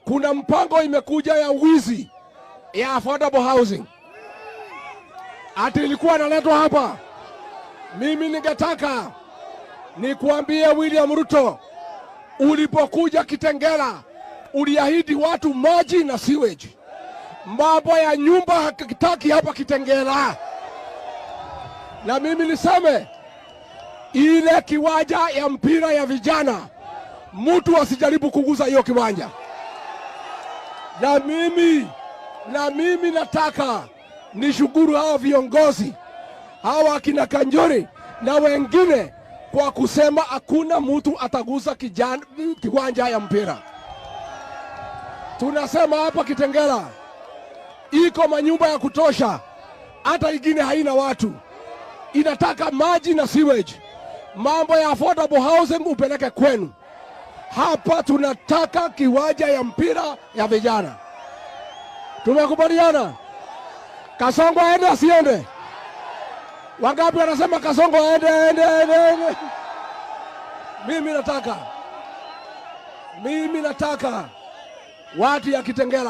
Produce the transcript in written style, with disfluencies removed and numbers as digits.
kuna mpango imekuja ya wizi ya affordable housing. Ati ilikuwa inaletwa hapa. Mimi ningetaka nikuambie William Ruto, ulipokuja Kitengela uliahidi watu maji na sewage. Mambo ya nyumba hakitaki hapa Kitengela. Na mimi niseme ile kiwanja ya mpira ya vijana, mtu asijaribu kuguza hiyo kiwanja. Na mimi nataka nishukuru hawa viongozi, hawa akina Kanjori na wengine kwa kusema hakuna mtu ataguza kiwanja ya mpira. Tunasema hapa Kitengela iko manyumba ya kutosha, hata ingine haina watu. Inataka maji na sewage. Mambo ya affordable housing upeleke kwenu. Hapa tunataka kiwanja ya mpira ya vijana. Tumekubaliana? Kasongo aende asiende? Wangapi wanasema Kasongo aende? Mimi nataka watu ya Kitengela